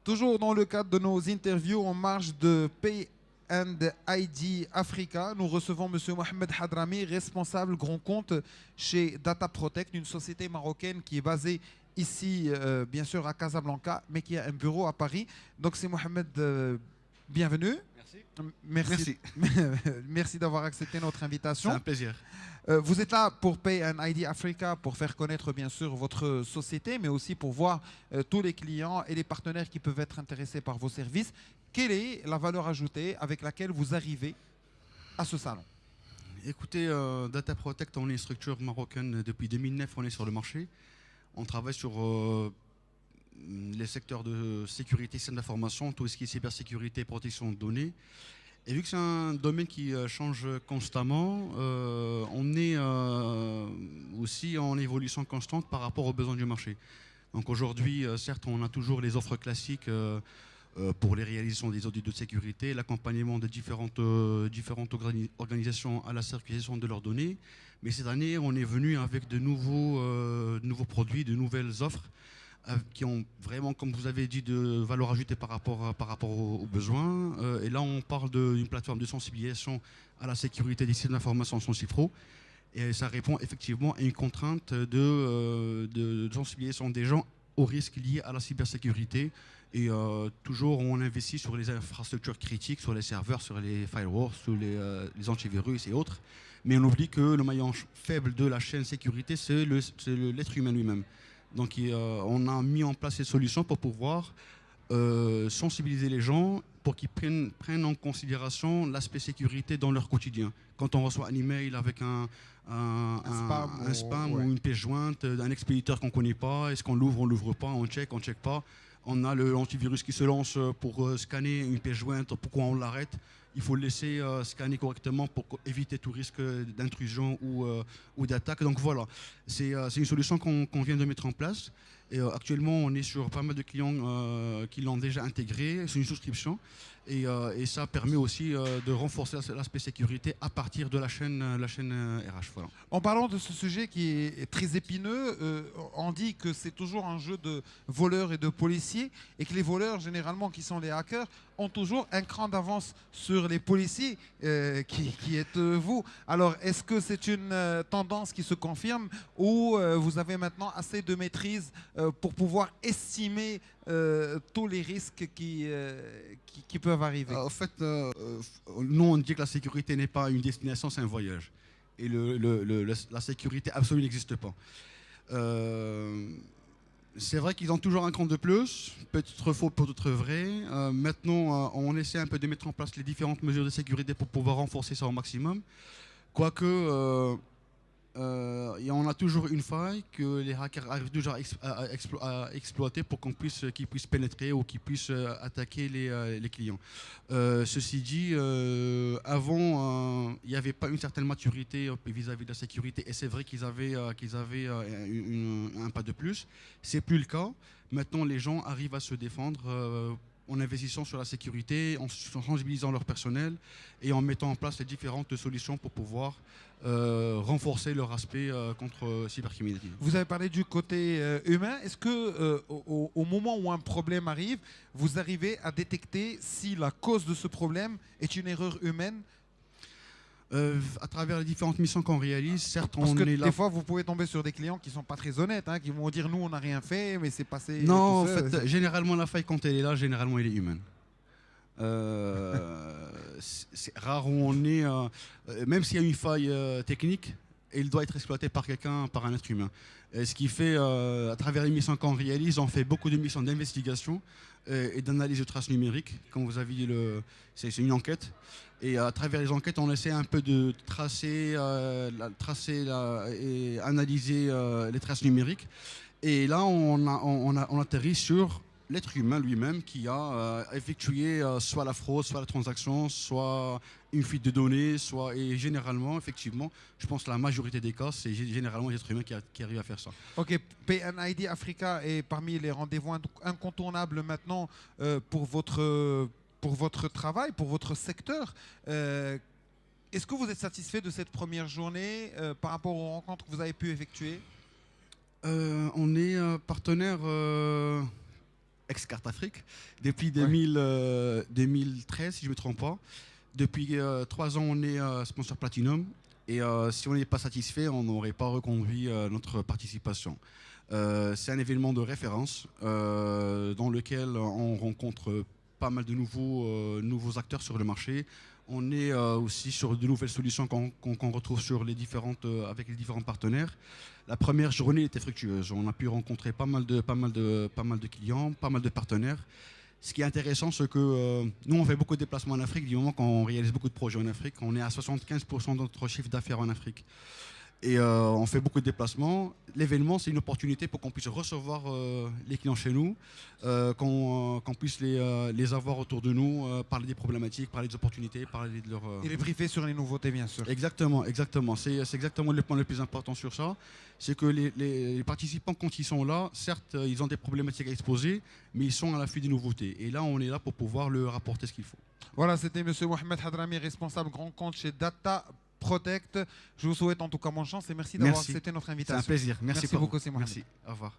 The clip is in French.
Toujours dans le cadre de nos interviews en marge de Pay and ID Africa, nous recevons M. Mohamed Hadrami, responsable grand compte chez Data Protect, une société marocaine qui est basée ici, bien sûr, à Casablanca, mais qui a un bureau à Paris. Donc c'est Mohamed, bienvenue. Merci. Merci d'avoir accepté notre C'est invitation. un plaisir. Vous êtes là pour Pay and ID Africa, pour faire connaître bien sûr votre société, mais aussi pour voir tous les clients et les partenaires qui peuvent être intéressés par vos services. Quelle est la valeur ajoutée avec laquelle vous arrivez à ce salon? Écoutez, Data Protect, on est une structure marocaine depuis 2009, on est sur le marché. On travaille sur les secteurs de sécurité, système d'information, tout ce qui est cybersécurité, protection de données. Et vu que c'est un domaine qui change constamment, on est aussi en évolution constante par rapport aux besoins du marché. Donc aujourd'hui, certes, on a toujours les offres classiques pour les réalisations des audits de sécurité, l'accompagnement de différentes organisations à la sécurisation de leurs données. Mais cette année, on est venu avec de nouveaux produits, de nouvelles offres qui ont vraiment, comme vous avez dit, de valeur ajoutée par rapport aux besoins. Et là, on parle d'une plateforme de sensibilisation à la sécurité des systèmes d'information sans chiffres. Et ça répond effectivement à une contrainte de sensibilisation des gens aux risques liés à la cybersécurité. Et toujours, on investit sur les infrastructures critiques, sur les serveurs, sur les firewalls, sur les antivirus et autres. Mais on oublie que le maillon faible de la chaîne sécurité, c'est l'être humain lui-même. Donc on a mis en place ces solutions pour pouvoir sensibiliser les gens pour qu'ils prennent en considération l'aspect sécurité dans leur quotidien. Quand on reçoit un email avec un spam ou une pièce jointe d'un expéditeur qu'on ne connaît pas, est-ce qu'on l'ouvre, on ne l'ouvre pas, on check pas. On a l'antivirus qui se lance pour scanner une pièce jointe, pourquoi on l'arrête? Il faut le laisser scanner correctement pour éviter tout risque d'intrusion ou d'attaque. Donc voilà, c'est une solution qu'on vient de mettre en place. Et actuellement, on est sur pas mal de clients qui l'ont déjà intégré. C'est une souscription. Et ça permet aussi de renforcer l'aspect sécurité à partir de la chaîne RH. Voilà. En parlant de ce sujet qui est très épineux, on dit que c'est toujours un jeu de voleurs et de policiers et que les voleurs, généralement, qui sont les hackers, ont toujours un cran d'avance sur les policiers qui êtes vous. Alors, est-ce que c'est une tendance qui se confirme ou vous avez maintenant assez de maîtrise pour pouvoir estimer tous les risques qui peuvent arriver? En fait, nous, on dit que la sécurité n'est pas une destination, c'est un voyage. Et la sécurité absolue n'existe pas. C'est vrai qu'ils ont toujours un cran de plus, peut-être faux, peut-être vrai. Maintenant, on essaie un peu de mettre en place les différentes mesures de sécurité pour pouvoir renforcer ça au maximum. Quoique, on a toujours une faille que les hackers arrivent toujours à exploiter pour qu'ils puissent pénétrer ou qu'ils puissent attaquer les clients. Ceci dit, avant, il n'y avait pas une certaine maturité vis-à-vis de la sécurité et c'est vrai qu'ils avaient un pas de plus. C'est plus le cas. Maintenant, les gens arrivent à se défendre en investissant sur la sécurité, en sensibilisant leur personnel et en mettant en place les différentes solutions pour pouvoir renforcer leur aspect contre cybercriminalité. Vous avez parlé du côté humain. Est-ce que au moment où un problème arrive, vous arrivez à détecter si la cause de ce problème est une erreur humaine? À travers les différentes missions qu'on réalise, certes, Parce on que est là. des fois, vous pouvez tomber sur des clients qui ne sont pas très honnêtes, hein, qui vont dire nous, on n'a rien fait, mais c'est passé. Non, en tout seul. fait, généralement, la faille, quand elle est là, généralement, elle est humaine. C'est rare où on est, même s'il y a une faille technique, elle doit être exploitée par quelqu'un, par un être humain. Ce qui fait, à travers les missions qu'on réalise, on fait beaucoup de missions d'investigation et d'analyse de traces numériques. Comme vous avez dit, c'est une enquête. Et à travers les enquêtes, on essaie un peu de tracer et analyser les traces numériques. Et là, on atterrit sur l'être humain lui-même qui a effectué soit la fraude, soit la transaction, soit une fuite de données, et généralement, effectivement, je pense que la majorité des cas, c'est généralement l'être humain qui arrive à faire ça. Ok, PNID Africa est parmi les rendez-vous incontournables maintenant pour votre travail, pour votre secteur. Est-ce que vous êtes satisfait de cette première journée par rapport aux rencontres que vous avez pu effectuer? On est partenaire ex-Carte Afrique, depuis 2013, si je ne me trompe pas. Depuis 3 ans, on est sponsor Platinum. Et si on n'est pas satisfait, on n'aurait pas reconduit notre participation. C'est un événement de référence dans lequel on rencontre pas mal de nouveaux acteurs sur le marché. On est aussi sur de nouvelles solutions qu'on retrouve sur avec les différents partenaires. La première journée était fructueuse. On a pu rencontrer pas mal de clients, pas mal de partenaires. Ce qui est intéressant, c'est que nous, on fait beaucoup de déplacements en Afrique. Du moment qu'on réalise beaucoup de projets en Afrique, on est à 75% de notre chiffre d'affaires en Afrique. Et on fait beaucoup de déplacements. L'événement, c'est une opportunité pour qu'on puisse recevoir les clients chez nous, qu'on puisse les avoir autour de nous, parler des problématiques, parler des opportunités, parler de leur... Et les briefer sur les nouveautés, bien sûr. Exactement, exactement. C'est exactement le point le plus important sur ça. C'est que les participants, quand ils sont là, certes, ils ont des problématiques à exposer, mais ils sont à l'affût des nouveautés. Et là, on est là pour pouvoir leur apporter ce qu'il faut. Voilà, c'était M. Mohamed Hadrami, responsable grand compte chez Data Protect. Je vous souhaite en tout cas bonne chance et merci d'avoir accepté notre invitation. C'est un plaisir. Merci beaucoup, c'est Mohamed. Merci. Au revoir.